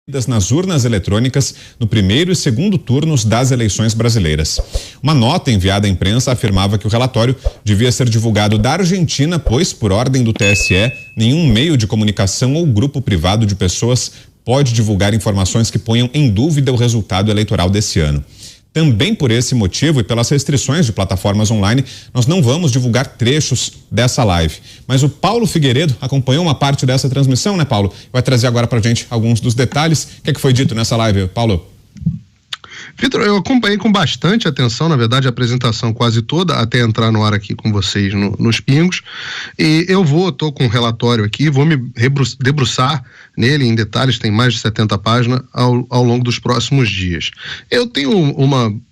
nas urnas eletrônicas no primeiro e segundo turnos das eleições brasileiras. Uma nota enviada à imprensa afirmava que o relatório devia ser divulgado da Argentina, pois, por ordem do TSE, nenhum meio de comunicação ou grupo privado de pessoas pode divulgar informações que ponham em dúvida o resultado eleitoral desse ano. Também por esse motivo e pelas restrições de plataformas online, nós não vamos divulgar trechos dessa live. Mas o Paulo Figueiredo acompanhou uma parte dessa transmissão, né, Paulo? Vai trazer agora pra gente alguns dos detalhes. O que é que foi dito nessa live, Paulo? Vitor, eu acompanhei com bastante atenção, na verdade, a apresentação quase toda, até entrar no ar aqui com vocês nos pingos. E tô com um relatório aqui, vou me debruçar nele em detalhes, tem mais de 70 páginas, ao longo dos próximos dias. Eu tenho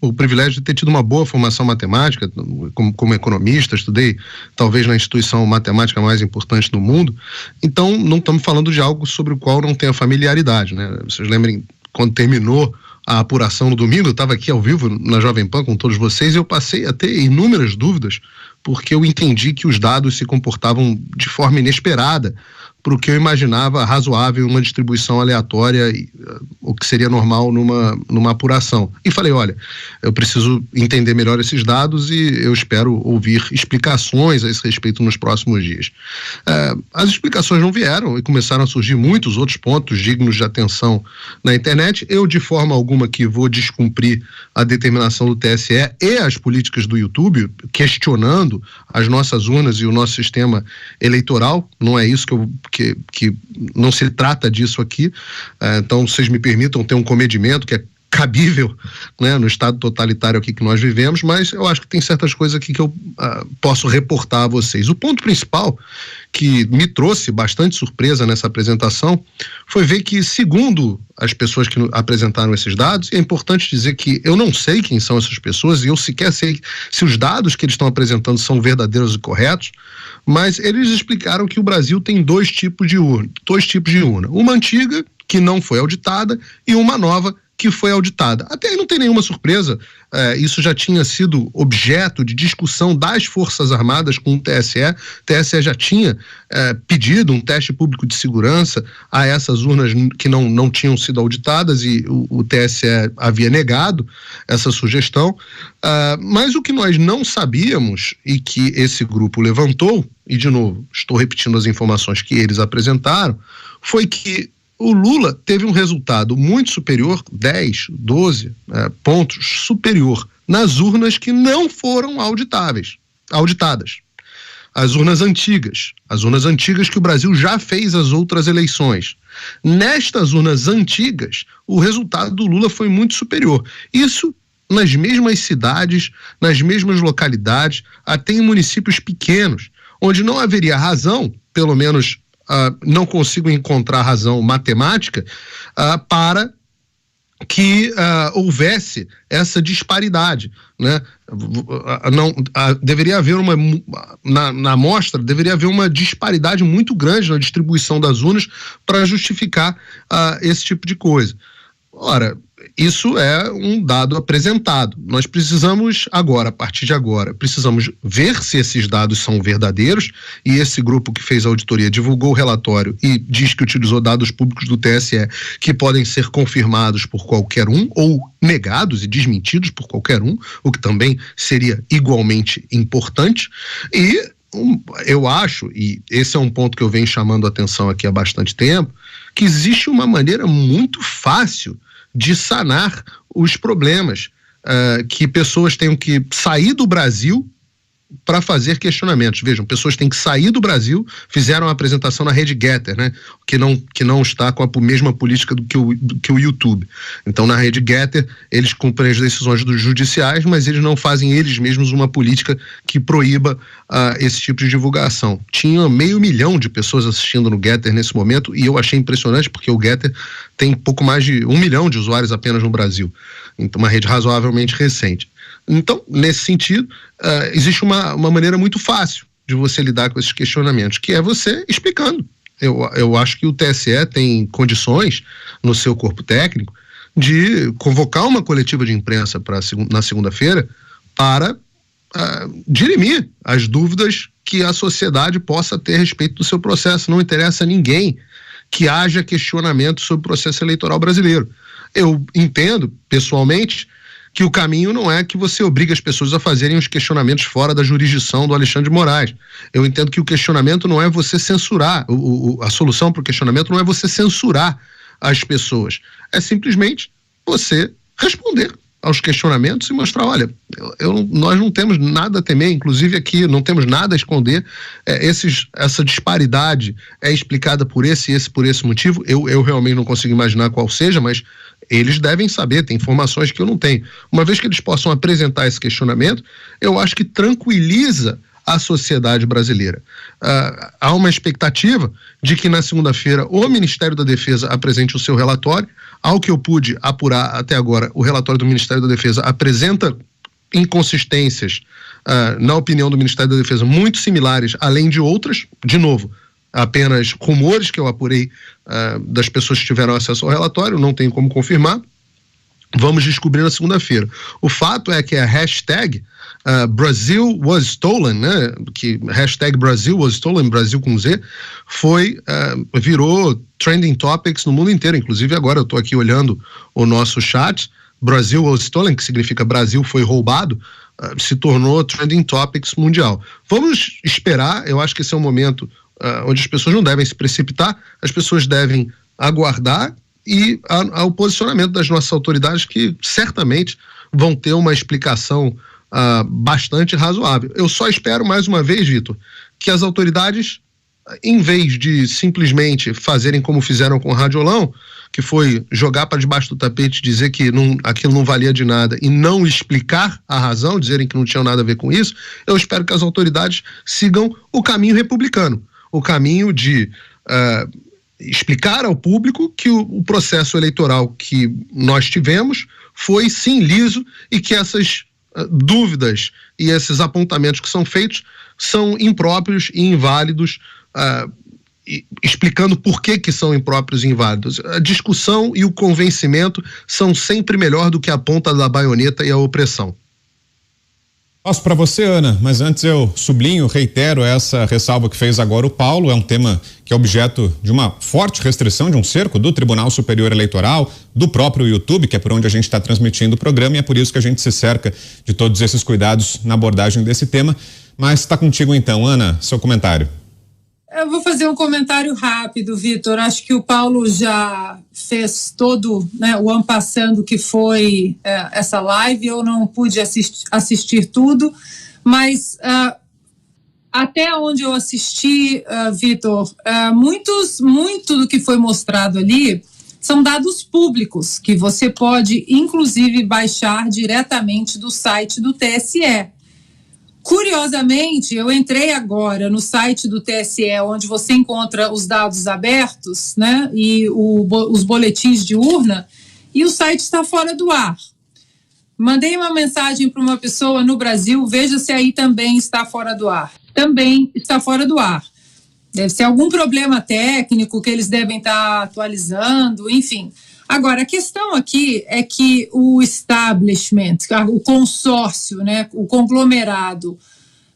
o privilégio de ter tido uma boa formação matemática, como economista, estudei talvez na instituição matemática mais importante do mundo, então não estamos falando de algo sobre o qual não tenha familiaridade, né? Vocês lembrem, quando terminou a apuração no domingo, eu estava aqui ao vivo na Jovem Pan com todos vocês e eu passei a ter inúmeras dúvidas porque eu entendi que os dados se comportavam de forma inesperada para o que eu imaginava razoável uma distribuição aleatória, o que seria normal numa apuração. E falei, olha, eu preciso entender melhor esses dados e eu espero ouvir explicações a esse respeito nos próximos dias. As explicações não vieram e começaram a surgir muitos outros pontos dignos de atenção na internet. Eu, de forma alguma, que vou descumprir a determinação do TSE e as políticas do YouTube, questionando as nossas urnas e o nosso sistema eleitoral. Não é isso que não se trata disso aqui, então vocês me permitam ter um comedimento que é cabível, né, no estado totalitário aqui que nós vivemos, mas eu acho que tem certas coisas aqui que eu posso reportar a vocês. O ponto principal que me trouxe bastante surpresa nessa apresentação foi ver que, segundo as pessoas que apresentaram esses dados, e é importante dizer que eu não sei quem são essas pessoas e eu sequer sei se os dados que eles estão apresentando são verdadeiros e corretos, mas eles explicaram que o Brasil tem dois tipos de urna. Uma antiga, que não foi auditada, e uma nova, que foi auditada. Até aí não tem nenhuma surpresa, isso já tinha sido objeto de discussão das Forças Armadas com o TSE. O TSE já tinha pedido um teste público de segurança a essas urnas que não tinham sido auditadas e o TSE havia negado essa sugestão, mas o que nós não sabíamos e que esse grupo levantou, e de novo, estou repetindo as informações que eles apresentaram, foi que o Lula teve um resultado muito superior, 10, 12 pontos superior, nas urnas que não foram auditadas. As urnas antigas que o Brasil já fez as outras eleições. Nestas urnas antigas, o resultado do Lula foi muito superior. Isso nas mesmas cidades, nas mesmas localidades, até em municípios pequenos, onde não haveria razão, pelo menos não consigo encontrar razão matemática para que houvesse essa disparidade, né? Deveria haver na amostra, deveria haver uma disparidade muito grande na distribuição das urnas para justificar esse tipo de coisa. Ora, isso é um dado apresentado. Nós precisamos agora, a partir de agora, precisamos ver se esses dados são verdadeiros, e esse grupo que fez a auditoria divulgou o relatório e diz que utilizou dados públicos do TSE que podem ser confirmados por qualquer um ou negados e desmentidos por qualquer um, o que também seria igualmente importante. E eu acho, e esse é um ponto que eu venho chamando a atenção aqui há bastante tempo, que existe uma maneira muito fácil de sanar os problemas, que pessoas tenham que sair do Brasil para fazer questionamentos. Vejam, pessoas têm que sair do Brasil, fizeram a apresentação na rede Getter, né, que não está com a mesma política do que o YouTube. Então, na rede Getter, eles cumprem as decisões dos judiciais, mas eles não fazem eles mesmos uma política que proíba esse tipo de divulgação. Tinha 500 mil de pessoas assistindo no Getter nesse momento, e eu achei impressionante, porque o Getter tem pouco mais de 1 milhão de usuários apenas no Brasil. Então, uma rede razoavelmente recente. Então, nesse sentido, existe uma maneira muito fácil de você lidar com esses questionamentos, que é você explicando. Eu acho que o TSE tem condições, no seu corpo técnico, de convocar uma coletiva de imprensa na segunda-feira para dirimir as dúvidas que a sociedade possa ter a respeito do seu processo. Não interessa a ninguém que haja questionamento sobre o processo eleitoral brasileiro. Eu entendo, pessoalmente, que o caminho não é que você obrigue as pessoas a fazerem os questionamentos fora da jurisdição do Alexandre de Moraes. Eu entendo que o questionamento não é você censurar, a solução para o questionamento não é você censurar as pessoas, é simplesmente você responder aos questionamentos e mostrar, olha, nós não temos nada a temer, inclusive aqui não temos nada a esconder, essa disparidade é explicada por esse motivo, eu realmente não consigo imaginar qual seja, mas eles devem saber, tem informações que eu não tenho. Uma vez que eles possam apresentar esse questionamento, eu acho que tranquiliza a sociedade brasileira. Há uma expectativa de que na segunda-feira o Ministério da Defesa apresente o seu relatório. Ao que eu pude apurar até agora, o relatório do Ministério da Defesa apresenta inconsistências, na opinião do Ministério da Defesa, muito similares, além de outras, de novo, apenas rumores que eu apurei das pessoas que tiveram acesso ao relatório, não tenho como confirmar. Vamos descobrir na segunda-feira. O fato é que a hashtag Brazil was stolen, né? Que hashtag Brazil was stolen, Brasil com Z, virou trending topics no mundo inteiro. Inclusive agora eu estou aqui olhando o nosso chat, Brazil was stolen, que significa Brasil foi roubado, se tornou trending topics mundial. Vamos esperar, eu acho que esse é um momento onde as pessoas não devem se precipitar, as pessoas devem aguardar e ao posicionamento das nossas autoridades, que certamente vão ter uma explicação bastante razoável. Eu só espero, mais uma vez, Vitor, que as autoridades, em vez de simplesmente fazerem como fizeram com o Radiolão, que foi jogar para debaixo do tapete, dizer que aquilo não valia de nada e não explicar a razão, dizerem que não tinham nada a ver com isso, eu espero que as autoridades sigam o caminho republicano, o caminho de explicar ao público que o processo eleitoral que nós tivemos foi sim liso e que essas dúvidas e esses apontamentos que são feitos são impróprios e inválidos, explicando por que são impróprios e inválidos. A discussão e o convencimento são sempre melhor do que a ponta da baioneta e a opressão. Passo para você, Ana, mas antes eu sublinho, reitero essa ressalva que fez agora o Paulo. É um tema que é objeto de uma forte restrição, de um cerco do Tribunal Superior Eleitoral, do próprio YouTube, que é por onde a gente está transmitindo o programa, e é por isso que a gente se cerca de todos esses cuidados na abordagem desse tema. Mas está contigo então, Ana, seu comentário. Eu vou fazer um comentário rápido, Vitor. Acho que o Paulo já fez todo, né, o en passant que foi essa live. Eu não pude assistir tudo, mas até onde eu assisti, Vitor, muito do que foi mostrado ali são dados públicos que você pode, inclusive, baixar diretamente do site do TSE. Curiosamente, eu entrei agora no site do TSE, onde você encontra os dados abertos, né, e os boletins de urna, e o site está fora do ar. Mandei uma mensagem para uma pessoa no Brasil, veja se aí também está fora do ar. Também está fora do ar. Deve ser algum problema técnico que eles devem estar atualizando, enfim. Agora, a questão aqui é que o establishment, o consórcio, né, o conglomerado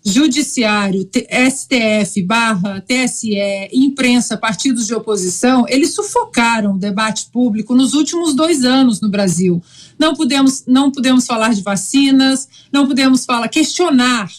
judiciário, STF / TSE, imprensa, partidos de oposição, eles sufocaram o debate público nos últimos 2 anos no Brasil. Não podemos falar de vacinas, não podemos questionar,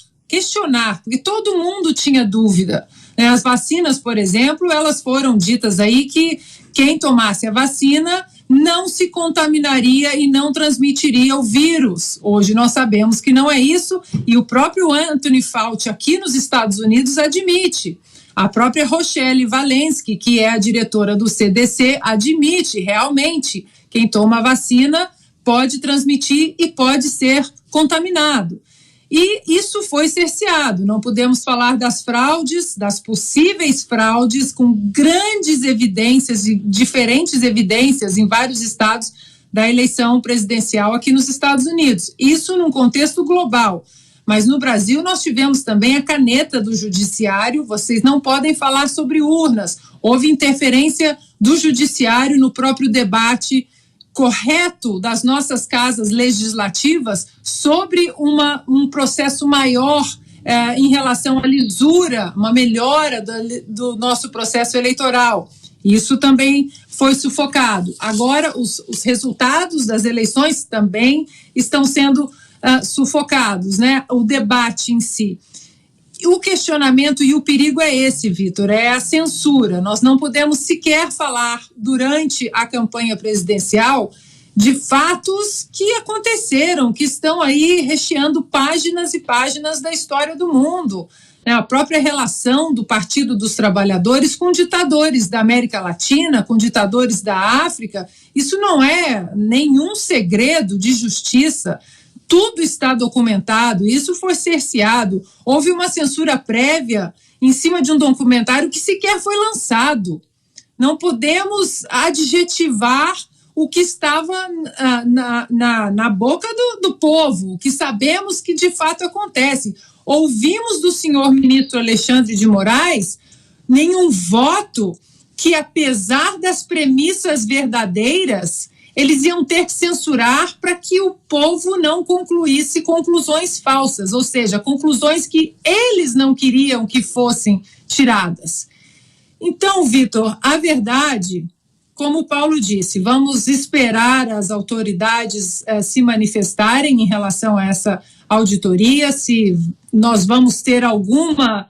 porque todo mundo tinha dúvida. As vacinas, por exemplo, elas foram ditas aí que quem tomasse a vacina não se contaminaria e não transmitiria o vírus. Hoje nós sabemos que não é isso, e o próprio Anthony Fauci aqui nos Estados Unidos admite. A própria Rochelle Walensky, que é a diretora do CDC, admite realmente quem toma a vacina pode transmitir e pode ser contaminado. E isso foi cerceado. Não podemos falar das fraudes, das possíveis fraudes, com grandes evidências e diferentes evidências em vários estados da eleição presidencial aqui nos Estados Unidos. Isso num contexto global. Mas no Brasil nós tivemos também a caneta do judiciário. Vocês não podem falar sobre urnas. Houve interferência do judiciário no próprio debate correto das nossas casas legislativas sobre um processo maior em relação à lisura, uma melhora do nosso processo eleitoral. Isso também foi sufocado. Agora, os resultados das eleições também estão sendo sufocados, né? O debate em si. O questionamento e o perigo é esse, Vitor, é a censura. Nós não podemos sequer falar durante a campanha presidencial de fatos que aconteceram, que estão aí recheando páginas e páginas da história do mundo. A própria relação do Partido dos Trabalhadores com ditadores da América Latina, com ditadores da África, isso não é nenhum segredo de justiça. Tudo está documentado, isso foi cerceado. Houve uma censura prévia em cima de um documentário que sequer foi lançado. Não podemos adjetivar o que estava na boca do povo, o que sabemos que de fato acontece. Ouvimos do senhor ministro Alexandre de Moraes nenhum voto que, apesar das premissas verdadeiras, eles iam ter que censurar para que o povo não concluísse conclusões falsas, ou seja, conclusões que eles não queriam que fossem tiradas. Então, Vitor, a verdade, como o Paulo disse, vamos esperar as autoridades se manifestarem em relação a essa auditoria, se nós vamos ter alguma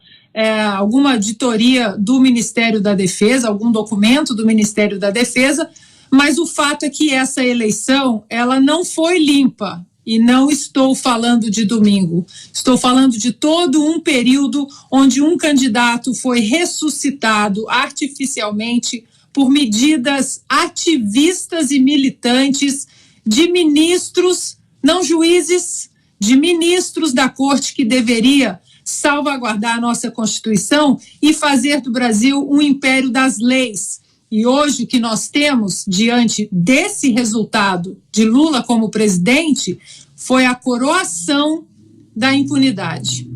auditoria do Ministério da Defesa, algum documento do Ministério da Defesa, mas o fato é que essa eleição, ela não foi limpa, e não estou falando de domingo, estou falando de todo um período onde um candidato foi ressuscitado artificialmente por medidas ativistas e militantes de ministros, não juízes, de ministros da corte que deveria salvaguardar a nossa Constituição e fazer do Brasil um império das leis. E hoje o que nós temos diante desse resultado de Lula como presidente foi a coroação da impunidade.